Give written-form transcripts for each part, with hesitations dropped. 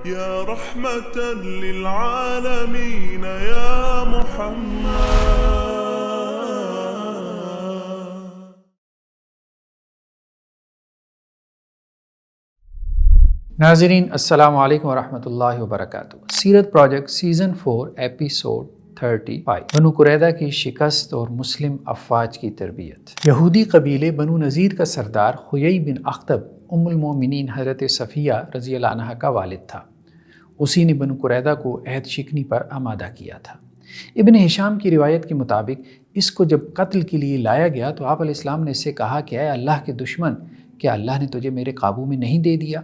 يا رحمة للعالمين يا محمد. ناظرین السلام علیکم ورحمۃ اللہ وبرکاتہ. سیرت پروجیکٹ سیزن 4 ایپیسوڈ 35 بنو قریظہ کی شکست اور مسلم افواج کی تربیت. یہودی قبیلے بنو نذیر کا سردار خیئی بن اخطب ام المومنین حضرت صفیہ رضی اللہ عنہا کا والد تھا. اسی نے بنو قریظہ کو عہد شکنی پر آمادہ کیا تھا. ابن ہشام کی روایت کے مطابق اس کو جب قتل کے لیے لایا گیا تو آپ علیہ السلام نے اس سے کہا کہ اے اللہ کے دشمن، کیا اللہ نے تجھے میرے قابو میں نہیں دے دیا؟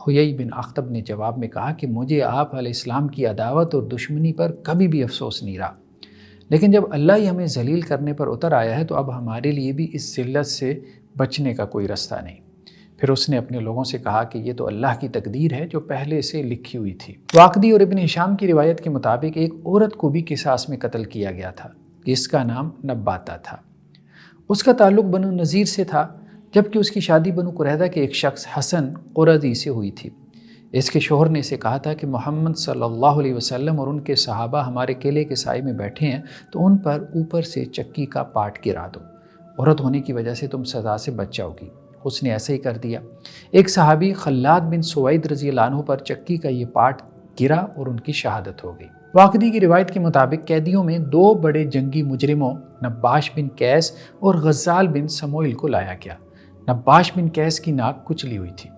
خیئی بن اخطب نے جواب میں کہا کہ مجھے آپ علیہ السلام کی عداوت اور دشمنی پر کبھی بھی افسوس نہیں رہا، لیکن جب اللہ ہی ہمیں ذلیل کرنے پر اتر آیا ہے تو اب ہمارے لیے بھی اس ذلت سے بچنے کا کوئی رستہ نہیں. پھر اس نے اپنے لوگوں سے کہا کہ یہ تو اللہ کی تقدیر ہے جو پہلے سے لکھی ہوئی تھی. واقدی اور ابن ہشام کی روایت کے مطابق ایک عورت کو بھی قصاص میں قتل کیا گیا تھا جس کا نام نباتہ تھا. اس کا تعلق بنو نذیر سے تھا، جبکہ اس کی شادی بنو قریظہ کے ایک شخص حسن قرظی سے ہوئی تھی. اس کے شوہر نے اسے کہا تھا کہ محمد صلی اللہ علیہ وسلم اور ان کے صحابہ ہمارے قلعے کے سائے میں بیٹھے ہیں تو ان پر اوپر سے چکی کا پاٹ گرا دو، عورت ہونے کی وجہ سے تم سزا سے بچ جاؤ گی. اس نے ایسا ہی کر دیا. ایک صحابی خلاد بن سوید رضی اللہ عنہ پر چکی کا یہ پاٹ گرا اور ان کی شہادت ہو گئی. واقدی کی روایت کے مطابق قیدیوں میں دو بڑے جنگی مجرموں نباش بن قیس اور غزال بن سموئیل کو لایا گیا. نباش بن قیس کی ناک کچلی ہوئی تھی.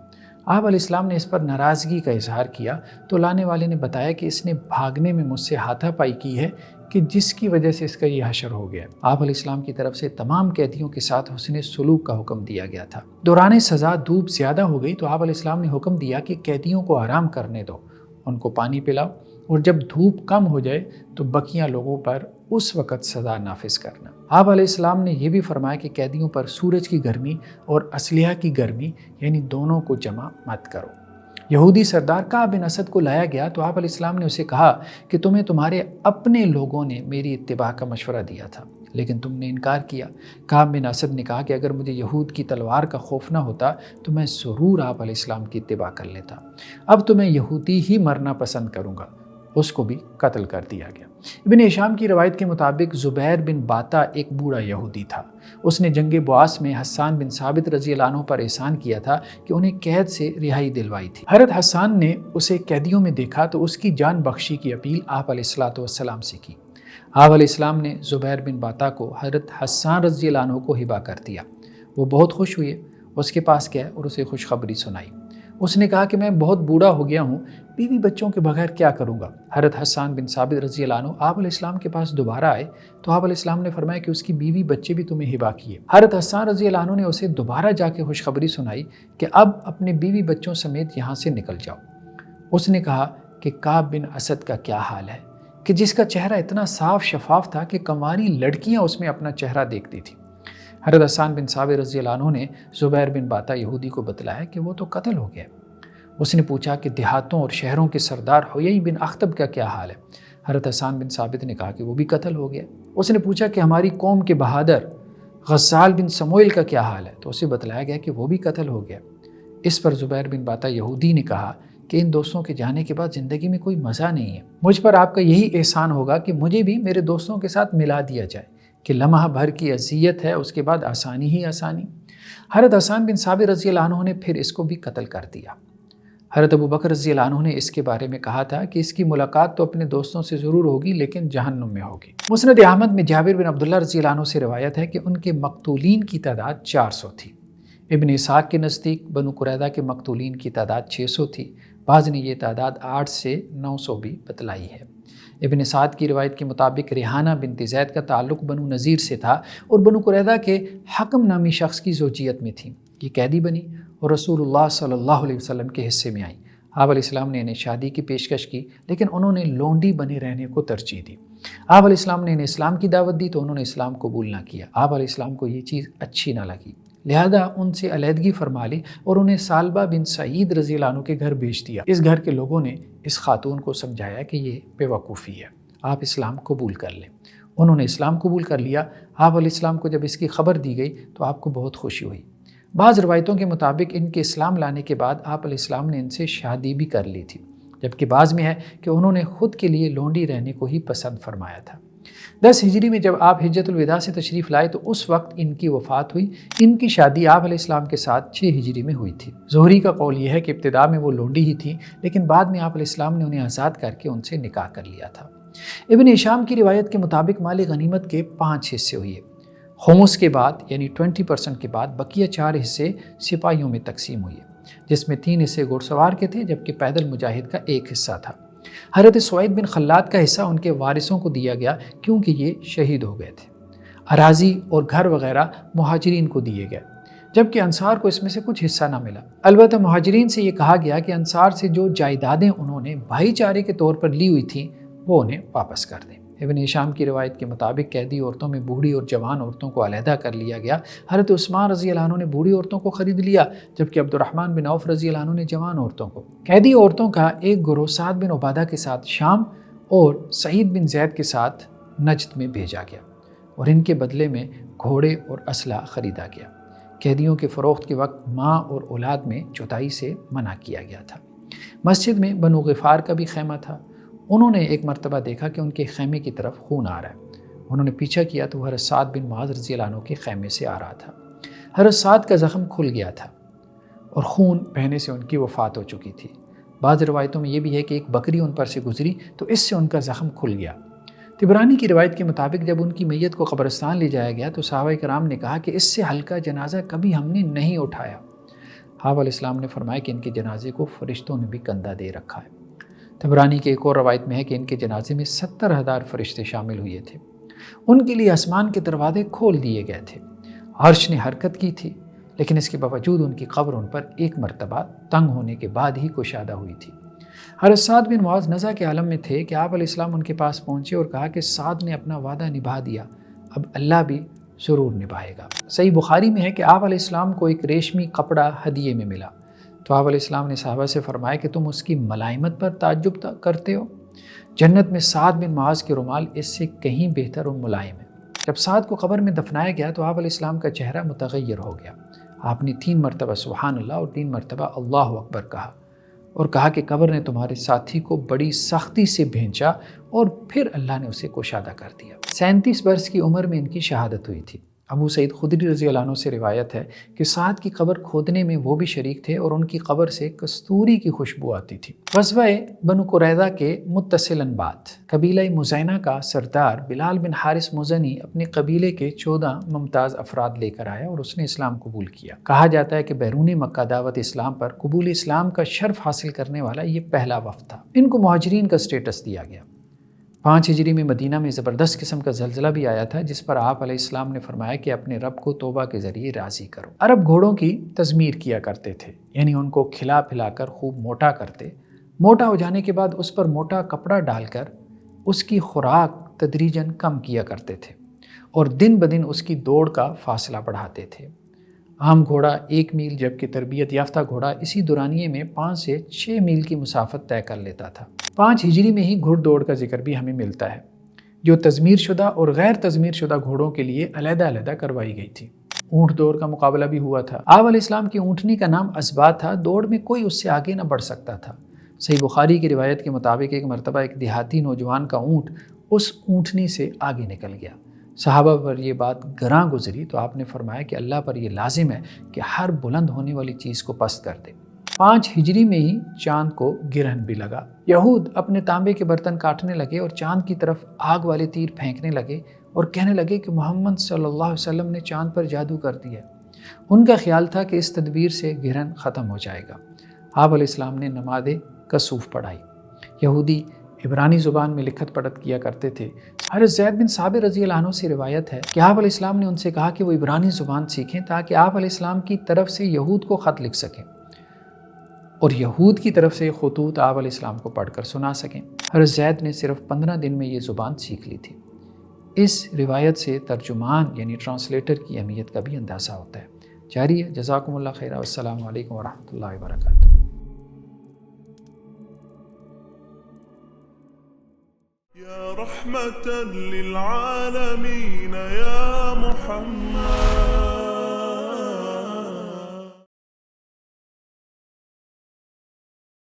آپ علیہ السلام نے اس پر ناراضگی کا اظہار کیا تو لانے والے نے بتایا کہ اس نے بھاگنے میں مجھ سے ہاتھا پائی کی ہے کہ جس کی وجہ سے اس کا یہ حشر ہو گیا. آپ علیہ السلام کی طرف سے تمام قیدیوں کے ساتھ حسن سلوک کا حکم دیا گیا تھا. دوران سزا دھوپ زیادہ ہو گئی تو آپ علیہ السلام نے حکم دیا کہ قیدیوں کو آرام کرنے دو، ان کو پانی پلاؤ اور جب دھوپ کم ہو جائے تو بقیہ لوگوں پر اس وقت سزا نافذ کرنا. آپ علیہ السلام نے یہ بھی فرمایا کہ قیدیوں پر سورج کی گرمی اور اسلحہ کی گرمی یعنی دونوں کو جمع مت کرو. یہودی سردار کعب بن اسد کو لایا گیا تو آپ علیہ السلام نے اسے کہا کہ تمہیں تمہارے اپنے لوگوں نے میری اتباع کا مشورہ دیا تھا لیکن تم نے انکار کیا. کعب بن اسد نے کہا کہ اگر مجھے یہود کی تلوار کا خوف نہ ہوتا تو میں ضرور آپ علیہ السلام کی اتباع کر لیتا. اب تو میں یہودی ہی مرنا پسند کروں گا. اس کو بھی قتل کر دیا گیا. ابن ہشام کی روایت کے مطابق زبیر بن باتا ایک بوڑھا یہودی تھا. اس نے جنگ بواس میں حسان بن ثابت رضی اللہ عنہ پر احسان کیا تھا کہ انہیں قید سے رہائی دلوائی تھی. حضرت حسان نے اسے قیدیوں میں دیکھا تو اس کی جان بخشی کی اپیل آپ علیہ السلام سے کی. آپ علیہ السلام نے زبیر بن باتا کو حضرت حسان رضی اللہ عنہ کو ہبہ کر دیا. وہ بہت خوش ہوئے، اس کے پاس گئے اور اسے خوشخبری سنائی. اس نے کہا کہ میں بہت بوڑھا ہو گیا ہوں، بیوی بچوں کے بغیر کیا کروں گا. حضرت حسان بن ثابت رضی اللہ عنہ آپ علیہ السلام کے پاس دوبارہ آئے تو آپ علیہ السلام نے فرمایا کہ اس کی بیوی بچے بھی تمہیں ہبہ کیے. حضرت حسان رضی اللہ عنہ نے اسے دوبارہ جا کے خوشخبری سنائی کہ اب اپنے بیوی بچوں سمیت یہاں سے نکل جاؤ. اس نے کہا کہ کعب بن اسد کا کیا حال ہے کہ جس کا چہرہ اتنا صاف شفاف تھا کہ کنواری لڑکیاں اس میں اپنا چہرہ دیکھتی تھیں. حضرت حسان بن ثابت رضی اللہ عنہ نے زبیر بن باتا یہودی کو بتلایا کہ وہ تو قتل ہو گیا. اس نے پوچھا کہ دیہاتوں اور شہروں کے سردار خیئی بن اخطب کا کیا حال ہے. حضرت حسان بن ثابت نے کہا کہ وہ بھی قتل ہو گیا. اس نے پوچھا کہ ہماری قوم کے بہادر غزال بن سموئیل کا کیا حال ہے تو اسے بتلایا گیا کہ وہ بھی قتل ہو گیا. اس پر زبیر بن باتا یہودی نے کہا کہ ان دوستوں کے جانے کے بعد زندگی میں کوئی مزہ نہیں ہے. مجھ پر آپ کا یہی احسان ہوگا کہ مجھے بھی میرے دوستوں کے ساتھ ملا دیا جائے کہ لمحہ بھر کی اذیت ہے، اس کے بعد آسانی ہی آسانی. حضرت حسان بن ثابت رضی اللہ عنہ نے پھر اس کو بھی قتل کر دیا. حضرت ابو بکر رضی اللہ عنہ نے اس کے بارے میں کہا تھا کہ اس کی ملاقات تو اپنے دوستوں سے ضرور ہوگی لیکن جہنم میں ہوگی. مسند احمد میں جابر بن عبداللہ رضی اللہ عنہ سے روایت ہے کہ ان کے مقتولین کی تعداد 400 تھی. ابن اسحاق کے نزدیک بنو قریظہ کے مقتولین کی تعداد 600 تھی. بعض نے یہ تعداد 8 سے 900 بھی بتلائی ہے. ابن سعد کی روایت کے مطابق ریحانہ بنت زید کا تعلق بنو نذیر سے تھا اور بنو قریظہ کے حکم نامی شخص کی زوجیت میں تھی. یہ قیدی بنی اور رسول اللہ صلی اللہ علیہ وسلم کے حصے میں آئی. آپ علیہ السلام نے انہیں شادی کی پیشکش کی لیکن انہوں نے لونڈی بنے رہنے کو ترجیح دی. آپ علیہ السلام نے انہیں اسلام کی دعوت دی تو انہوں نے اسلام قبول نہ کیا. آپ علیہ السلام کو یہ چیز اچھی نہ لگی، لہذا ان سے علیحدگی فرما لی اور انہیں سالبہ بن سعید رضی اللہ عنہ کے گھر بھیج دیا. اس گھر کے لوگوں نے اس خاتون کو سمجھایا کہ یہ بے وقوفی ہے، آپ اسلام قبول کر لیں. انہوں نے اسلام قبول کر لیا. آپ علیہ السلام کو جب اس کی خبر دی گئی تو آپ کو بہت خوشی ہوئی. بعض روایتوں کے مطابق ان کے اسلام لانے کے بعد آپ علیہ السلام نے ان سے شادی بھی کر لی تھی. جبکہ بعض میں ہے کہ انہوں نے خود کے لیے لونڈی رہنے کو ہی پسند فرمایا تھا۔ 10 ہجری میں جب آپ حجۃ الوداع سے تشریف لائے تو اس وقت ان کی وفات ہوئی۔ ان کی شادی آپ علیہ السلام کے ساتھ 6 ہجری میں ہوئی تھی۔ زہری کا قول یہ ہے کہ ابتداء میں وہ لونڈی ہی تھی، لیکن بعد میں آپ علیہ السلام نے انہیں آزاد کر کے ان سے نکاح کر لیا تھا۔ ابن ہشام کی روایت کے مطابق مال غنیمت کے 5 حصے ہوئے۔ خمس کے بعد یعنی 20% کے بعد بقیہ 4 حصے سپاہیوں میں تقسیم ہوئے، جس میں 3 حصے گھڑ سوار کے تھے جبکہ پیدل مجاہد کا 1 حصہ تھا۔ حضرت سعید بن خلاد کا حصہ ان کے وارثوں کو دیا گیا کیونکہ یہ شہید ہو گئے تھے۔ اراضی اور گھر وغیرہ مہاجرین کو دیے گئے، جبکہ انصار کو اس میں سے کچھ حصہ نہ ملا۔ البتہ مہاجرین سے یہ کہا گیا کہ انصار سے جو جائیدادیں انہوں نے بھائی چارے کے طور پر لی ہوئی تھیں وہ انہیں واپس کر دیں۔ ابن ہشام کی روایت کے مطابق قیدی عورتوں میں بوڑھی اور جوان عورتوں کو علیحدہ کر لیا گیا۔ حضرت عثمان رضی اللہ عنہ نے بوڑھی عورتوں کو خرید لیا، جبکہ عبد الرحمن بن عوف رضی اللہ عنہ نے جوان عورتوں کو۔ قیدی عورتوں کا ایک گروہ سعد بن عبادہ کے ساتھ شام اور سعید بن زید کے ساتھ نجد میں بھیجا گیا اور ان کے بدلے میں گھوڑے اور اسلحہ خریدا گیا۔ قیدیوں کے فروخت کے وقت ماں اور اولاد میں جدائی سے منع کیا گیا تھا۔ مسجد میں بنو غفار کا بھی خیمہ تھا۔ انہوں نے ایک مرتبہ دیکھا کہ ان کے خیمے کی طرف خون آ رہا ہے۔ انہوں نے پیچھا کیا تو حضرت سعد بن معاذ رضی اللہ عنہ کے خیمے سے آ رہا تھا۔ حضرت سعد کا زخم کھل گیا تھا اور خون بہنے سے ان کی وفات ہو چکی تھی۔ بعض روایتوں میں یہ بھی ہے کہ ایک بکری ان پر سے گزری تو اس سے ان کا زخم کھل گیا۔ طبرانی کی روایت کے مطابق جب ان کی میت کو قبرستان لے جایا گیا تو صحابہ کرام نے کہا کہ اس سے ہلکا جنازہ کبھی ہم نے نہیں اٹھایا۔ آپ علیہ السلام نے فرمایا کہ ان کے جنازے کو فرشتوں نے بھی کندھا دے رکھا ہے۔ طبرانی کے ایک اور روایت میں ہے کہ ان کے جنازے میں 70,000 فرشتے شامل ہوئے تھے۔ ان کے لیے آسمان کے دروازے کھول دیے گئے تھے۔ عرش نے حرکت کی تھی، لیکن اس کے باوجود ان کی قبر ان پر ایک مرتبہ تنگ ہونے کے بعد ہی کشادہ ہوئی تھی۔ حضرت سعد بن معاذ نزع کے عالم میں تھے کہ آپ علیہ السلام ان کے پاس پہنچے اور کہا کہ سعد نے اپنا وعدہ نبھا دیا، اب اللہ بھی ضرور نبھائے گا۔ صحیح بخاری میں ہے کہ آپ علیہ السلام کو ایک ریشمی کپڑا ہدیے میں ملا تو آپ علیہ السلام نے صحابہ سے فرمایا کہ تم اس کی ملائمت پر تعجب کرتے ہو؟ جنت میں سعد بن معاذ کے رومال اس سے کہیں بہتر اور ملائم ہے۔ جب سعد کو قبر میں دفنایا گیا تو آپ علیہ السلام کا چہرہ متغیر ہو گیا۔ آپ نے 3 مرتبہ سبحان اللہ اور 3 مرتبہ اللہ اکبر کہا اور کہا کہ قبر نے تمہارے ساتھی کو بڑی سختی سے بھینچا اور پھر اللہ نے اسے کشادہ کر دیا۔ 37 برس کی عمر میں ان کی شہادت ہوئی تھی۔ ابو سعید خدری رضی اللہ عنہ سے روایت ہے کہ سعد کی قبر کھودنے میں وہ بھی شریک تھے اور ان کی قبر سے کستوری کی خوشبو آتی تھی۔ غزوہ بنو قریظہ کے متصلاً بعد قبیلہ مزینہ کا سردار بلال بن حارث مزنی اپنے قبیلے کے 14 ممتاز افراد لے کر آیا اور اس نے اسلام قبول کیا۔ کہا جاتا ہے کہ بیرون مکہ دعوت اسلام پر قبول اسلام کا شرف حاصل کرنے والا یہ پہلا وفد تھا۔ ان کو مہاجرین کا سٹیٹس دیا گیا۔ 5 ہجری میں مدینہ میں زبردست قسم کا زلزلہ بھی آیا تھا، جس پر آپ علیہ السلام نے فرمایا کہ اپنے رب کو توبہ کے ذریعے راضی کرو۔ عرب گھوڑوں کی تزمیر کیا کرتے تھے، یعنی ان کو کھلا پھلا کر خوب موٹا کرتے۔ موٹا ہو جانے کے بعد اس پر موٹا کپڑا ڈال کر اس کی خوراک تدریجاً کم کیا کرتے تھے اور دن بدن اس کی دوڑ کا فاصلہ بڑھاتے تھے۔ عام گھوڑا 1 میل جبکہ تربیت یافتہ گھوڑا اسی دورانیے میں 5 سے 6 میل کی مسافت طے کر لیتا تھا۔ 5 ہجری میں ہی گھڑ دوڑ کا ذکر بھی ہمیں ملتا ہے، جو تضمیر شدہ اور غیر تضمیر شدہ گھوڑوں کے لیے علیحدہ علیحدہ کروائی گئی تھی۔ اونٹ دوڑ کا مقابلہ بھی ہوا تھا۔ آپ علیہ السلام کی اونٹنی کا نام اسبا تھا، دوڑ میں کوئی اس سے آگے نہ بڑھ سکتا تھا۔ صحیح بخاری کی روایت کے مطابق ایک مرتبہ ایک دیہاتی نوجوان کا اونٹ اس اونٹنی سے آگے نکل گیا۔ صحابہ پر یہ بات گراں گزری تو آپ نے فرمایا کہ اللہ پر یہ لازم ہے کہ ہر بلند ہونے والی چیز کو پست کر دے۔ 5 ہجری میں ہی چاند کو گرہن بھی لگا۔ یہود اپنے تانبے کے برتن کاٹنے لگے اور چاند کی طرف آگ والے تیر پھینکنے لگے اور کہنے لگے کہ محمد صلی اللہ علیہ وسلم نے چاند پر جادو کر دیا۔ ان کا خیال تھا کہ اس تدبیر سے گرہن ختم ہو جائے گا۔ آپ علیہ السلام نے نماز کسوف پڑھائی۔ یہودی عبرانی زبان میں لکھت پڑھت کیا کرتے تھے۔ حضرت زید بن ثابت رضی اللہ عنہ سے روایت ہے کہ آپ علیہ السلام نے ان سے کہا کہ وہ عبرانی زبان سیکھیں تاکہ آپ علیہ السلام کی طرف سے یہود کو خط لکھ سکیں اور یہود کی طرف سے خطوط آپ علیہ السلام کو پڑھ کر سنا سکیں۔ حضرت زید نے صرف 15 دن میں یہ زبان سیکھ لی تھی۔ اس روایت سے ترجمان یعنی ٹرانسلیٹر کی اہمیت کا بھی اندازہ ہوتا ہے۔ جاری ہے۔ جزاکم اللہ خیر۔ السلام علیکم ورحمۃ اللہ وبرکاتہ۔ يا رحمة للعالمين يا محمد